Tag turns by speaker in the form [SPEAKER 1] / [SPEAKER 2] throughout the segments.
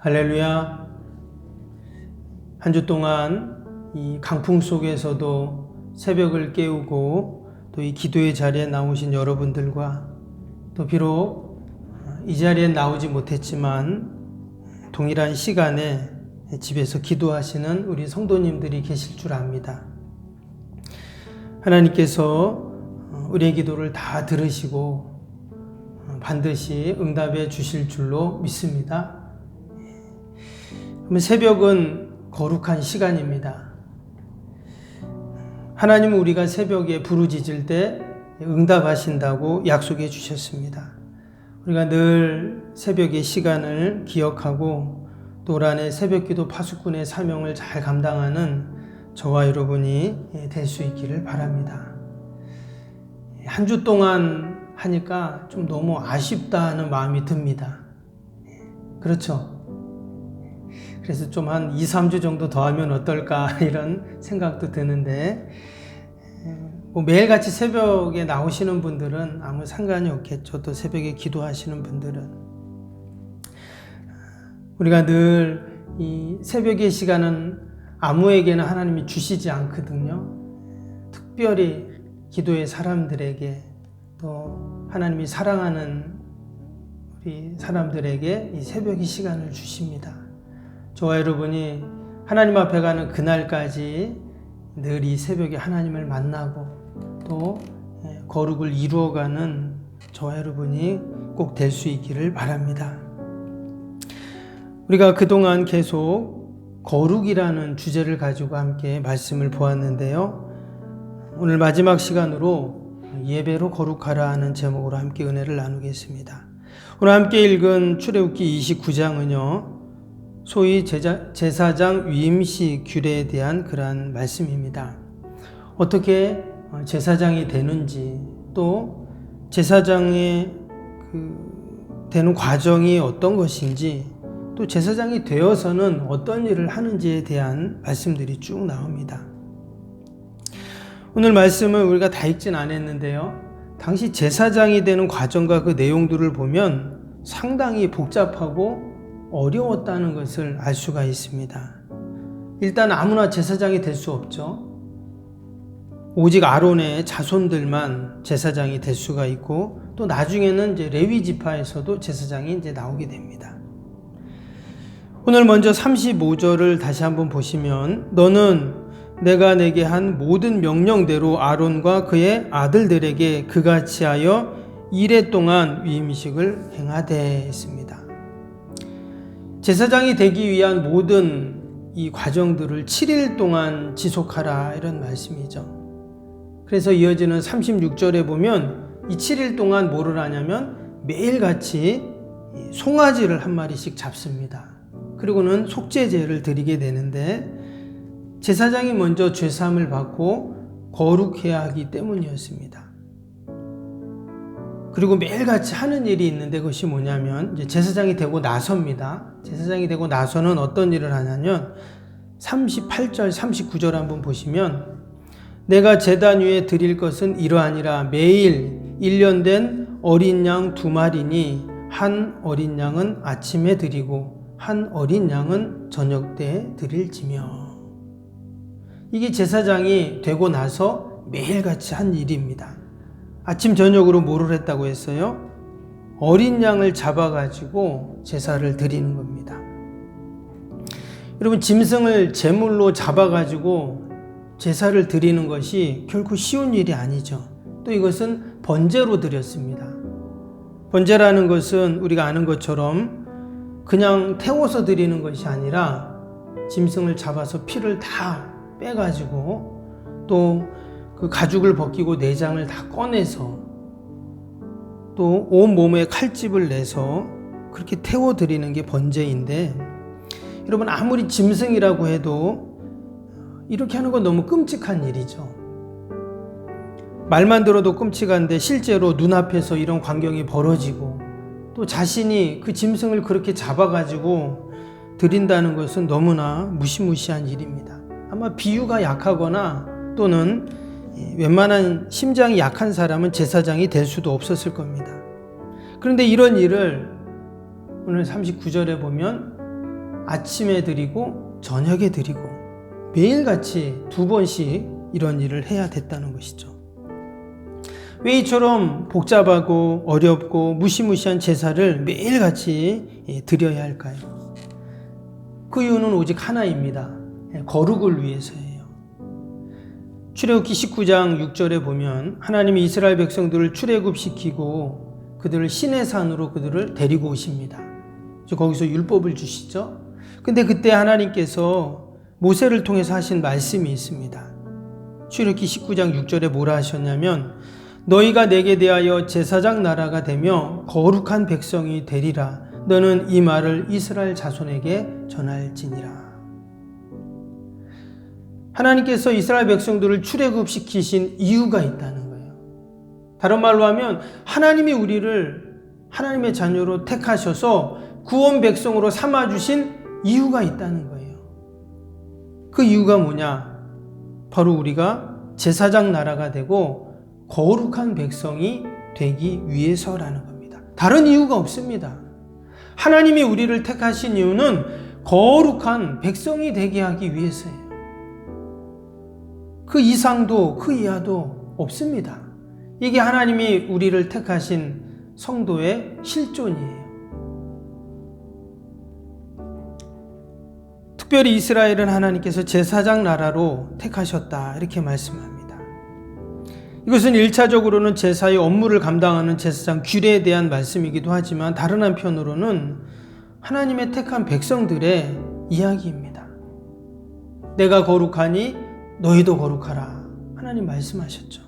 [SPEAKER 1] 할렐루야. 한 주 동안 이 강풍 속에서도 새벽을 깨우고 또 이 기도의 자리에 나오신 여러분들과 또 비록 이 자리에 나오지 못했지만 동일한 시간에 집에서 기도하시는 우리 성도님들이 계실 줄 압니다. 하나님께서 우리의 기도를 다 들으시고 반드시 응답해 주실 줄로 믿습니다. 새벽은 거룩한 시간입니다. 하나님은 우리가 새벽에 부르짖을 때 응답하신다고 약속해 주셨습니다. 우리가 늘 새벽의 시간을 기억하고 또 올 한해 새벽기도 파수꾼의 사명을 잘 감당하는 저와 여러분이 될 수 있기를 바랍니다. 한 주 동안 하니까 좀 너무 아쉽다 하는 마음이 듭니다. 그렇죠? 그래서 좀 한 2, 3주 정도 더 하면 어떨까 이런 생각도 드는데 매일같이 새벽에 나오시는 분들은 아무 상관이 없겠죠. 또 새벽에 기도하시는 분들은. 우리가 늘 이 새벽의 시간은 아무에게나 하나님이 주시지 않거든요. 특별히 기도의 사람들에게 또 하나님이 사랑하는 우리 사람들에게 이 새벽의 시간을 주십니다. 저와 여러분이 하나님 앞에 가는 그날까지 늘 이 새벽에 하나님을 만나고 또 거룩을 이루어가는 저와 여러분이 꼭 될 수 있기를 바랍니다. 우리가 그동안 계속 거룩이라는 주제를 가지고 함께 말씀을 보았는데요. 오늘 마지막 시간으로 예배로 거룩하라 하는 제목으로 함께 은혜를 나누겠습니다. 오늘 함께 읽은 출애굽기 29장은요. 소위 제사장 위임식 규례에 대한 그러한 말씀입니다. 어떻게 제사장이 되는지 또 제사장이 되는 과정이 어떤 것인지 또 제사장이 되어서는 어떤 일을 하는지에 대한 말씀들이 쭉 나옵니다. 오늘 말씀을 우리가 다 읽진 않았는데요. 당시 제사장이 되는 과정과 그 내용들을 보면 상당히 복잡하고 어려웠다는 것을 알 수가 있습니다. 일단 아무나 제사장이 될 수 없죠. 오직 아론의 자손들만 제사장이 될 수가 있고 또 나중에는 이제 레위 지파에서도 제사장이 이제 나오게 됩니다. 오늘 먼저 35절을 다시 한번 보시면 너는 내가 내게 한 모든 명령대로 아론과 그의 아들들에게 그같이 하여 이레 동안 위임식을 행하되 했습니다. 제사장이 되기 위한 모든 이 과정들을 7일 동안 지속하라 이런 말씀이죠. 그래서 이어지는 36절에 보면 이 7일 동안 뭐를 하냐면 매일같이 송아지를 한 마리씩 잡습니다. 그리고는 속죄제를 드리게 되는데 제사장이 먼저 죄사함을 받고 거룩해야 하기 때문이었습니다. 그리고 매일같이 하는 일이 있는데 그것이 뭐냐면 이제 제사장이 되고 나서입니다. 제사장이 되고 나서는 어떤 일을 하냐면 38절 39절 한번 보시면 내가 제단 위에 드릴 것은 이러하니라 매일 1년 된 어린 양 2마리니 한 어린 양은 아침에 드리고 한 어린 양은 저녁 때에 드릴지며. 이게 제사장이 되고 나서 매일같이 한 일입니다. 아침 저녁으로 뭐를 했다고 했어요? 어린 양을 잡아가지고 제사를 드리는 겁니다. 여러분 짐승을 제물로 잡아가지고 제사를 드리는 것이 결코 쉬운 일이 아니죠. 또 이것은 번제로 드렸습니다. 번제라는 것은 우리가 아는 것처럼 그냥 태워서 드리는 것이 아니라 짐승을 잡아서 피를 다 빼가지고 또 그 가죽을 벗기고 내장을 다 꺼내서 또 온 몸에 칼집을 내서 그렇게 태워 드리는 게 번제인데 여러분 아무리 짐승이라고 해도 이렇게 하는 건 너무 끔찍한 일이죠. 말만 들어도 끔찍한데 실제로 눈앞에서 이런 광경이 벌어지고 또 자신이 그 짐승을 그렇게 잡아가지고 드린다는 것은 너무나 무시무시한 일입니다. 아마 비유가 약하거나 또는 웬만한 심장이 약한 사람은 제사장이 될 수도 없었을 겁니다. 그런데 이런 일을 오늘 39절에 보면 아침에 드리고 저녁에 드리고 매일같이 2번씩 이런 일을 해야 됐다는 것이죠. 왜 이처럼 복잡하고 어렵고 무시무시한 제사를 매일같이 드려야 할까요? 그 이유는 오직 하나입니다. 거룩을 위해서예요. 출애굽기 19장 6절에 보면 하나님이 이스라엘 백성들을 출애굽시키고 그들을 시내산으로 그들을 데리고 오십니다. 거기서 율법을 주시죠. 근데 그때 하나님께서 모세를 통해서 하신 말씀이 있습니다. 출애굽기 19장 6절에 뭐라 하셨냐면 너희가 내게 대하여 제사장 나라가 되며 거룩한 백성이 되리라. 너는 이 말을 이스라엘 자손에게 전할지니라. 하나님께서 이스라엘 백성들을 출애굽시키신 이유가 있다는 거예요. 다른 말로 하면 하나님이 우리를 하나님의 자녀로 택하셔서 구원 백성으로 삼아주신 이유가 있다는 거예요. 그 이유가 뭐냐? 바로 우리가 제사장 나라가 되고 거룩한 백성이 되기 위해서라는 겁니다. 다른 이유가 없습니다. 하나님이 우리를 택하신 이유는 거룩한 백성이 되게 하기 위해서예요. 그 이상도 그 이하도 없습니다. 이게 하나님이 우리를 택하신 성도의 실존이에요. 특별히 이스라엘은 하나님께서 제사장 나라로 택하셨다 이렇게 말씀합니다. 이것은 1차적으로는 제사의 업무를 감당하는 제사장 규례에 대한 말씀이기도 하지만 다른 한편으로는 하나님의 택한 백성들의 이야기입니다. 내가 거룩하니 너희도 거룩하라. 하나님 말씀하셨죠.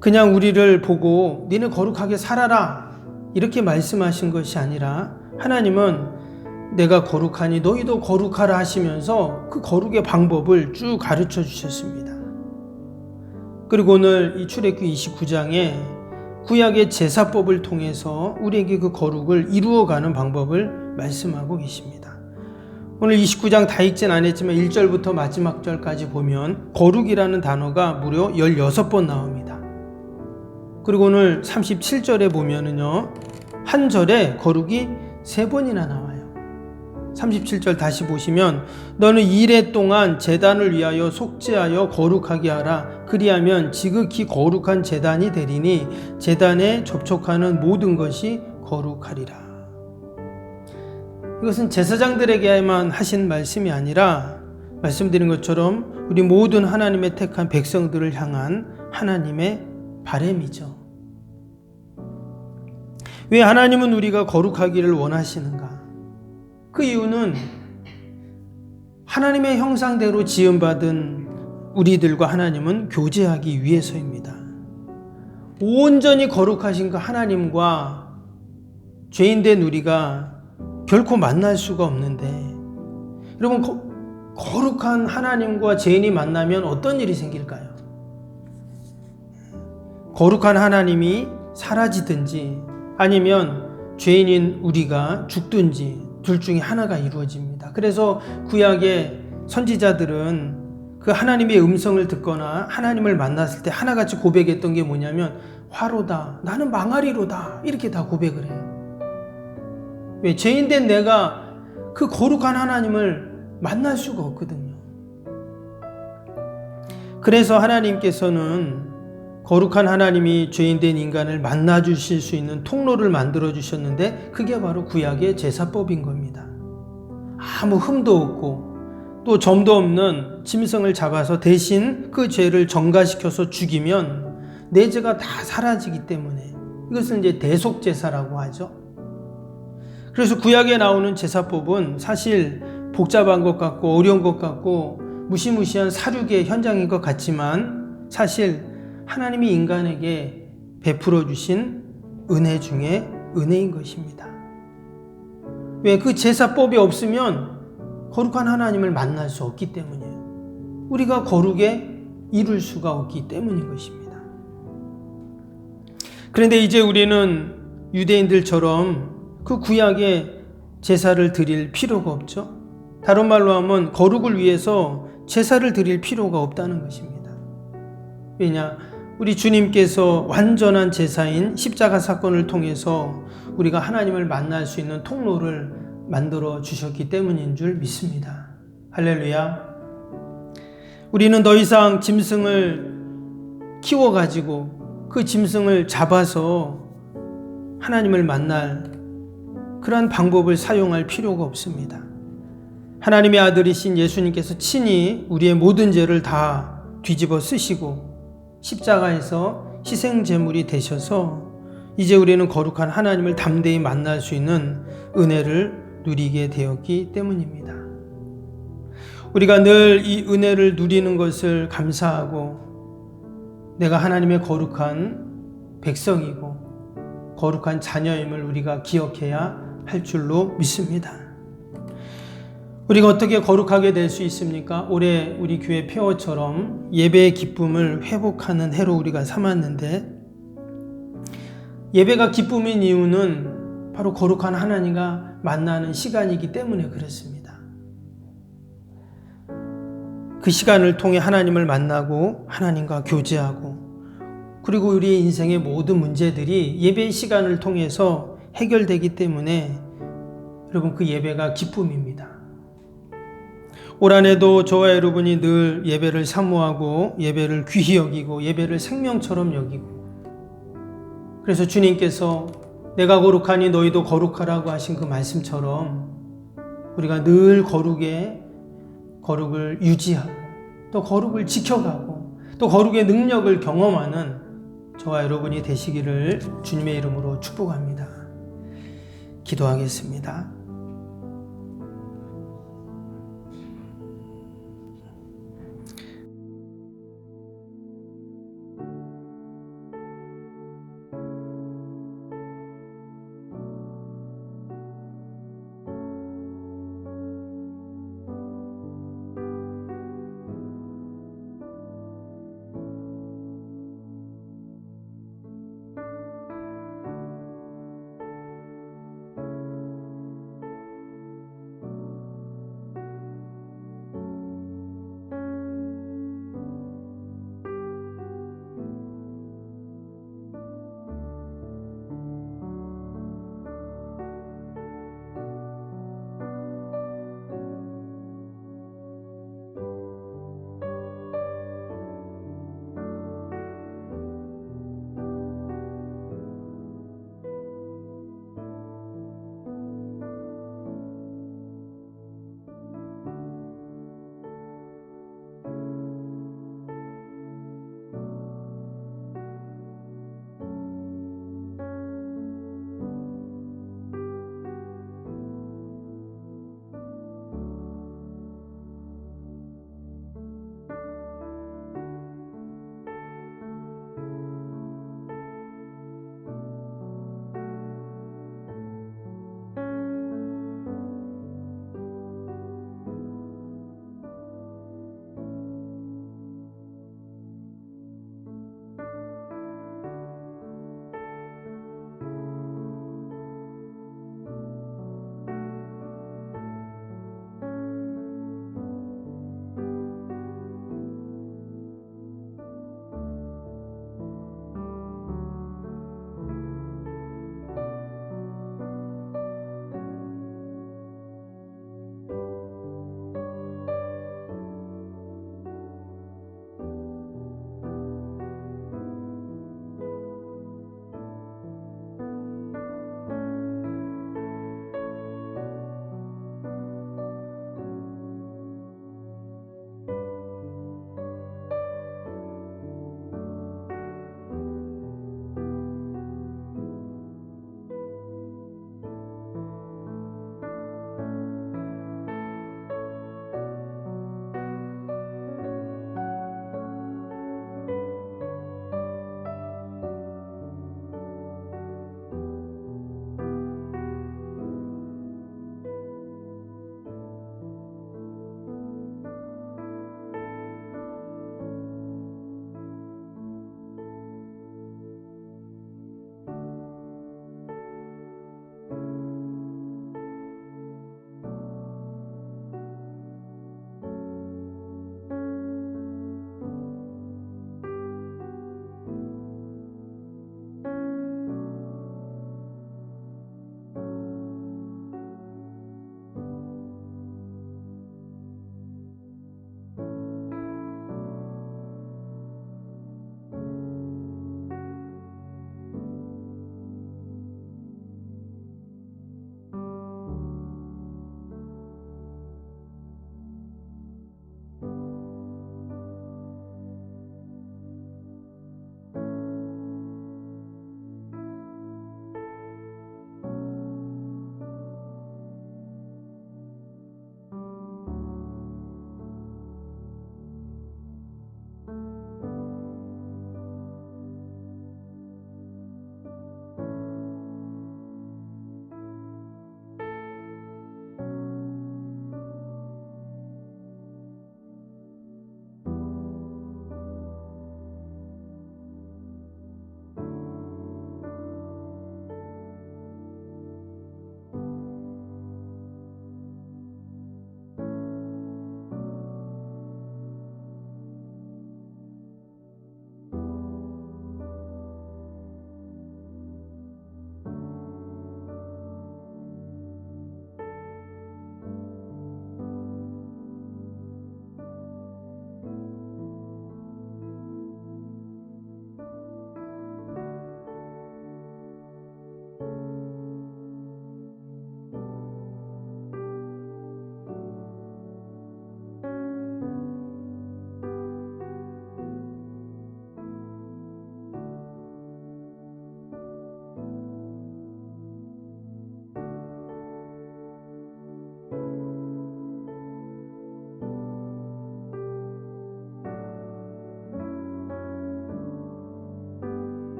[SPEAKER 1] 그냥 우리를 보고 니네 거룩하게 살아라 이렇게 말씀하신 것이 아니라 하나님은 내가 거룩하니 너희도 거룩하라 하시면서 그 거룩의 방법을 쭉 가르쳐 주셨습니다. 그리고 오늘 이 출애굽기 29장에 구약의 제사법을 통해서 우리에게 그 거룩을 이루어가는 방법을 말씀하고 계십니다. 오늘 29장 다 읽진 않았지만 1절부터 마지막 절까지 보면 거룩이라는 단어가 무려 16번 나옵니다. 그리고 오늘 37절에 보면은요, 한 절에 거룩이 3번이나 나와요. 37절 다시 보시면 너는 이레 동안 제단을 위하여 속죄하여 거룩하게 하라. 그리하면 지극히 거룩한 제단이 되리니 제단에 접촉하는 모든 것이 거룩하리라. 이것은 제사장들에게만 하신 말씀이 아니라 말씀드린 것처럼 우리 모든 하나님의 택한 백성들을 향한 하나님의 바람이죠. 왜 하나님은 우리가 거룩하기를 원하시는가? 그 이유는 하나님의 형상대로 지음받은 우리들과 하나님은 교제하기 위해서입니다. 온전히 거룩하신 그 하나님과 죄인된 우리가 결코 만날 수가 없는데, 여러분 거룩한 하나님과 죄인이 만나면 어떤 일이 생길까요? 거룩한 하나님이 사라지든지 아니면 죄인인 우리가 죽든지 둘 중에 하나가 이루어집니다. 그래서 구약의 선지자들은 그 하나님의 음성을 듣거나 하나님을 만났을 때 하나같이 고백했던 게 뭐냐면 화로다, 나는 망하리로다, 이렇게 다 고백을 해요. 왜? 죄인된 내가 그 거룩한 하나님을 만날 수가 없거든요. 그래서 하나님께서는 거룩한 하나님이 죄인된 인간을 만나 주실 수 있는 통로를 만들어 주셨는데 그게 바로 구약의 제사법인 겁니다. 아무 흠도 없고 또 점도 없는 짐승을 잡아서 대신 그 죄를 정가시켜서 죽이면 내 죄가 다 사라지기 때문에 이것을 이제 대속제사라고 하죠. 그래서 구약에 나오는 제사법은 사실 복잡한 것 같고 어려운 것 같고 무시무시한 사륙의 현장인 것 같지만 사실 하나님이 인간에게 베풀어 주신 은혜 중에 은혜인 것입니다. 왜? 그 제사법이 없으면 거룩한 하나님을 만날 수 없기 때문이에요. 우리가 거룩에 이룰 수가 없기 때문인 것입니다. 그런데 이제 우리는 유대인들처럼 그 구약의 제사를 드릴 필요가 없죠. 다른 말로 하면 거룩을 위해서 제사를 드릴 필요가 없다는 것입니다. 왜냐? 우리 주님께서 완전한 제사인 십자가 사건을 통해서 우리가 하나님을 만날 수 있는 통로를 만들어 주셨기 때문인 줄 믿습니다. 할렐루야. 우리는 더 이상 짐승을 키워가지고 그 짐승을 잡아서 하나님을 만날 그러한 방법을 사용할 필요가 없습니다. 하나님의 아들이신 예수님께서 친히 우리의 모든 죄를 다 뒤집어 쓰시고 십자가에서 희생제물이 되셔서 이제 우리는 거룩한 하나님을 담대히 만날 수 있는 은혜를 누리게 되었기 때문입니다. 우리가 늘 이 은혜를 누리는 것을 감사하고 내가 하나님의 거룩한 백성이고 거룩한 자녀임을 우리가 기억해야 할 줄로 믿습니다. 우리가 어떻게 거룩하게 될 수 있습니까? 올해 우리 교회 폐허처럼 예배의 기쁨을 회복하는 해로 우리가 삼았는데, 예배가 기쁨인 이유는 바로 거룩한 하나님과 만나는 시간이기 때문에 그렇습니다. 그 시간을 통해 하나님을 만나고 하나님과 교제하고, 그리고 우리의 인생의 모든 문제들이 예배의 시간을 통해서 해결되기 때문에 여러분, 그 예배가 기쁨입니다. 올 한해도 저와 여러분이 늘 예배를 사모하고 예배를 귀히 여기고 예배를 생명처럼 여기고, 그래서 주님께서 내가 거룩하니 너희도 거룩하라고 하신 그 말씀처럼 우리가 늘 거룩을 유지하고 또 거룩을 지켜가고 또 거룩의 능력을 경험하는 저와 여러분이 되시기를 주님의 이름으로 축복합니다. 기도하겠습니다.